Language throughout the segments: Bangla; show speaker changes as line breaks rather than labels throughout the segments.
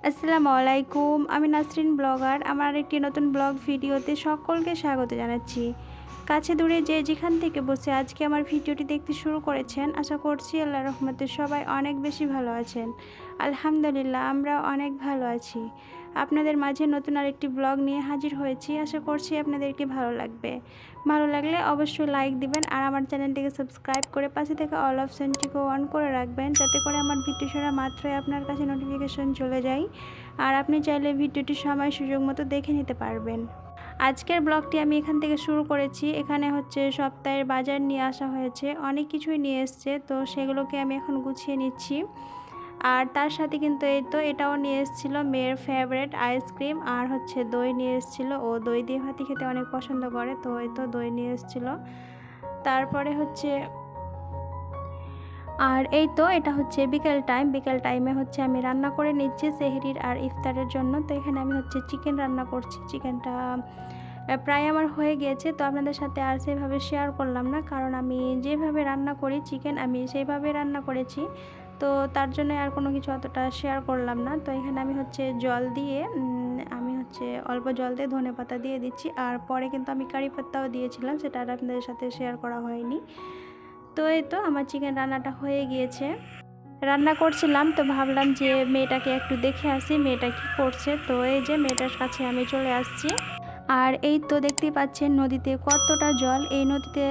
আসসালামু আলাইকুম। আমি নাসরিন ব্লগার। আমার একটি নতুন ব্লগ ভিডিওতে সকলকে স্বাগত জানাচ্ছি। কাছে দূরে যে যেখান থেকে বসে আজকে আমার ভিডিওটি দেখতে শুরু করেছেন, আশা করছি আল্লাহর রহমতে সবাই অনেক বেশি ভালো আছেন। আলহামদুলিল্লাহ, আমরা অনেক ভালো আছি। আপনাদের মাঝে নতুন আরেকটি ব্লগ নিয়ে হাজির হয়েছি। আশা করছি আপনাদেরকে ভালো লাগবে। ভালো লাগলে অবশ্যই লাইক দিবেন আর আমার চ্যানেলটিকে সাবস্ক্রাইব করে পাশে থেকে অল অপশনটিকে অন করে রাখবেন, যাতে করে আমার ভিডিও ছাড়া মাত্রই আপনার কাছে নোটিফিকেশন চলে যায় আর আপনি চাইলে ভিডিওটি সময় সুযোগ মতো দেখে নিতে পারবেন। আজকের ব্লগটি আমি এখান থেকে শুরু করেছি। এখানে হচ্ছে সপ্তাহের বাজার নিয়ে আসা হয়েছে, অনেক কিছুই নিয়ে এসছে, তো সেগুলোকে আমি এখন গুছিয়ে নিচ্ছি। আর তার সাথে কিন্তু এটাও নিয়ে এসেছিলো মেয়ের ফেভারিট আইসক্রিম, আর হচ্ছে দই নিয়ে এসেছিলো। ও দই দিয়ে ভাতি খেতে অনেক পছন্দ করে, তো দই নিয়ে এসেছিলো। তারপরে হচ্ছে আর এটা হচ্ছে বিকেল টাইমে হচ্ছে আমি রান্না করে নিচ্ছি সেহরির আর ইফতারের জন্য। তো এখানে আমি হচ্ছে চিকেন রান্না করছি। চিকেনটা প্রায় আমার হয়ে গিয়েছে, তো আপনাদের সাথে আর সেভাবে শেয়ার করলাম না, কারণ আমি যেভাবে রান্না করি চিকেন আমি সেইভাবে রান্না করেছি, তো তার জন্য আর কোনো কিছু অতটা শেয়ার করলাম না। তো এখানে আমি হচ্ছে জল দিয়ে আমি হচ্ছে অল্প জল দিয়ে ধনেপাতা দিয়ে দিচ্ছি, আর পরে কিন্তু আমি কারি পাত্তাও দিয়েছিলাম, সেটা আর আপনাদের সাথে শেয়ার করা হয়নি। তো আমার চিকেন রান্নাটা হয়ে গিয়েছে। রান্না করছিলাম, তো ভাবলাম যে মেয়েটাকে একটু দেখে আসি মেয়েটা কি করছে। তো এই যে মেয়েটার কাছে আমি চলে আসছি। আর দেখতেই পাচ্ছেন নদীতে কতটা জল। এই নদীতে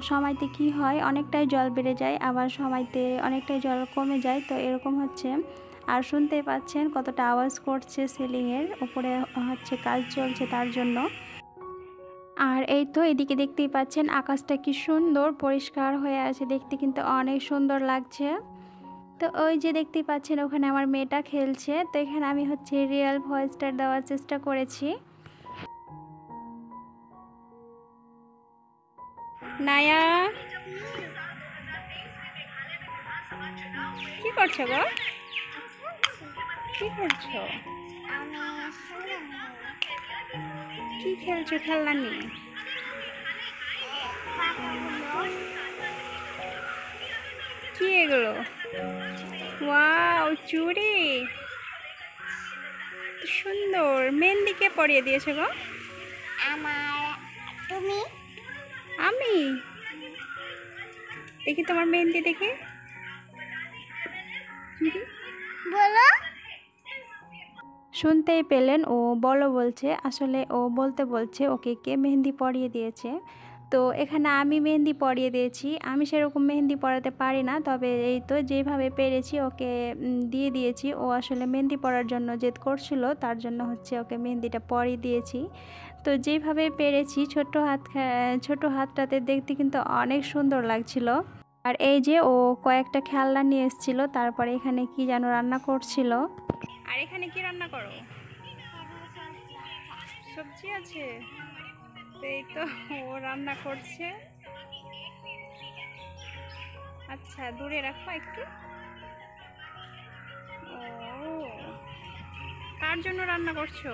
সময়তে কি হয়, অনেকটাই জল বেড়ে যায়, আবার সময়তে অনেকটাই জল কমে যায়, তো এরকম হচ্ছে। আর শুনতেই পাচ্ছেন কতটা আওয়াজ করছে, সিলিংয়ের উপরে হচ্ছে কাজ চলছে তার জন্য। আর এদিকে দেখতেই পাচ্ছেন আকাশটা কি সুন্দর পরিষ্কার হয়ে আছে, দেখতে কিন্তু অনেক সুন্দর লাগছে। তো ওই যে দেখতেই পাচ্ছেন ওখানে আমার মেয়েটা খেলছে। তো এখানে আমি হচ্ছে রিয়েল ভয়েসটা দেওয়ার চেষ্টা করেছি। নায়া, কি করছো গো? কি করছো? কি খেলছো খেলনা নিয়ে? কি এগুলো? ওয়াও, চুড়ি সুন্দর। মেহেন্দি কে পরিয়ে দিয়েছে গো?
তুমি
আমি দেখি তোমার মেহেন্দি দেখি।
বলো।
শুনতেই পেলেন ও বলো বলছে, আসলে ও বলতে বলছে ওকে কে মেহেন্দি পরিয়ে দিয়েছে। তো এখানে আমি মেহেন্দি পরিয়ে দিয়েছি। আমি সেরকম মেহেন্দি পরাতে পারি না, তবে যেভাবে পেরেছি ওকে দিয়ে দিয়েছি। ও আসলে মেহেন্দি পরার জন্য জেদ করছিল, তার জন্য হচ্ছে ওকে মেহেন্দিটা পরিয়ে দিয়েছি। তো যেভাবে পেরেছি, ছোট হাতটাতে দেখতে কিন্তু অনেক সুন্দর লাগছিল। আর এই যে ও কয়েকটা খেলনা নিয়ে এসেছিল, তারপরে এখানে কি যেন রান্না করছিল। আর এখানে কি রান্না করো? সবজি আছে। তো ও রান্না করছে। আচ্ছা, দূরে রাখো একটু। ও, কার জন্য রান্না করছো?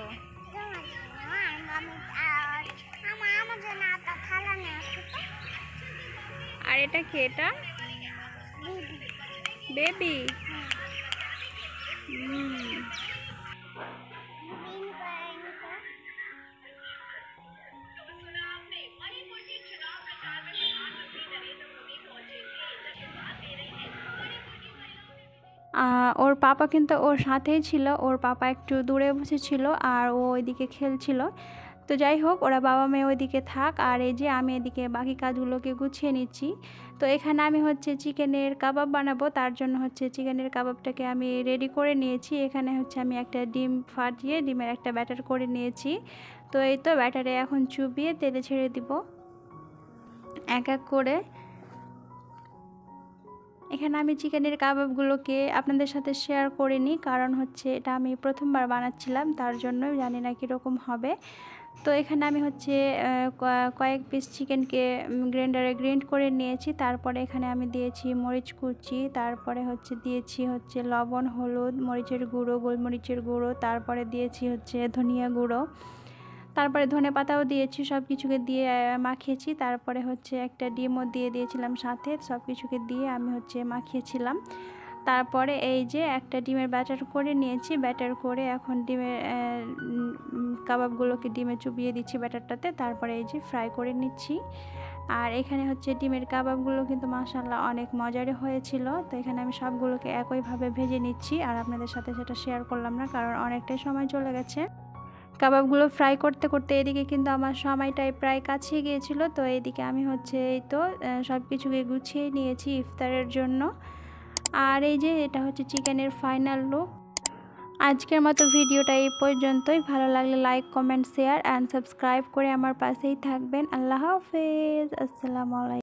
আর এটা কি? এটা বেবি। ওর পাপা কিন্তু ওর সাথেই ছিল। ওর পাপা একটু দূরে বসেছিল আর ও ওইদিকে খেলছিল। তো যাই হোক, ওরা বাবা মেয়ে ওইদিকে থাক, আর এই যে আমি এদিকে বাকি কাজগুলোকে গুছিয়ে নিচ্ছি। তো এখানে আমি হচ্ছে চিকেনের কাবাব বানাবো, তার জন্য হচ্ছে চিকেনের কাবাবটাকে আমি রেডি করে নিয়েছি। এখানে হচ্ছে আমি একটা ডিম ফাটিয়ে ডিমের একটা ব্যাটার করে নিয়েছি। তো ব্যাটারে এখন চুবিয়ে তেলে ছেড়ে দিব এক এক করে। এখানে আমি চিকেনের কাবাবগুলোকে আপনাদের সাথে শেয়ার করিনি, কারণ হচ্ছে এটা আমি প্রথমবার বানাচ্ছিলাম, তার জন্য জানি না কীরকম হবে। তো এখানে আমি হচ্ছে কয়েক পিস চিকেনকে গ্রাইন্ডারে গ্রাইন্ড করে নিয়েছি। তারপরে এখানে আমি দিয়েছি মরিচ কুচি, তারপরে দিয়েছি লবণ, হলুদ, মরিচের গুঁড়ো, গোলমরিচের গুঁড়ো, তারপরে দিয়েছি ধনিয়া গুঁড়ো, তারপরে ধনেপাতাও দিয়েছি। সব কিছুকে দিয়ে মাখিয়েছি। তারপরে একটা ডিমও দিয়ে দিয়েছিলাম সাথে। সব কিছুকে দিয়ে আমি মাখিয়েছিলাম। তারপরে এই যে একটা ডিমের ব্যাটার করে নিয়েছি, ব্যাটার করে এখন ডিমের কাবাবগুলোকে ডিমে চুবিয়ে দিচ্ছি ব্যাটারটাতে, তারপরে এই যে ফ্রাই করে নিচ্ছি। আর এখানে হচ্ছে ডিমের কাবাবগুলো কিন্তু মাশাআল্লাহ অনেক মজারই হয়েছিল। তো এখানে আমি সবগুলোকে একইভাবে ভেজে নিচ্ছি, আর আপনাদের সাথে সেটা শেয়ার করলাম না কারণ অনেকটাই সময় চলে গেছে। কাবাবগুলো ফ্রাই করতে করতে এদিকে কিন্তু আমার সময়টাই প্রায় কাছে গিয়েছিল। তো এইদিকে আমি হচ্ছে এই তো সব কিছুকে গুছিয়ে নিয়েছি ইফতারের জন্য। আর এই যে এটা হচ্ছে চিকেনের ফাইনাল লুক। আজকের মতো ভিডিওটা এই পর্যন্তই। ভালো লাগলে like, comment, share and subscribe করে আমার পাশেই থাকবেন। আল্লাহ হাফেজ, আসসালামু আলাইকুম।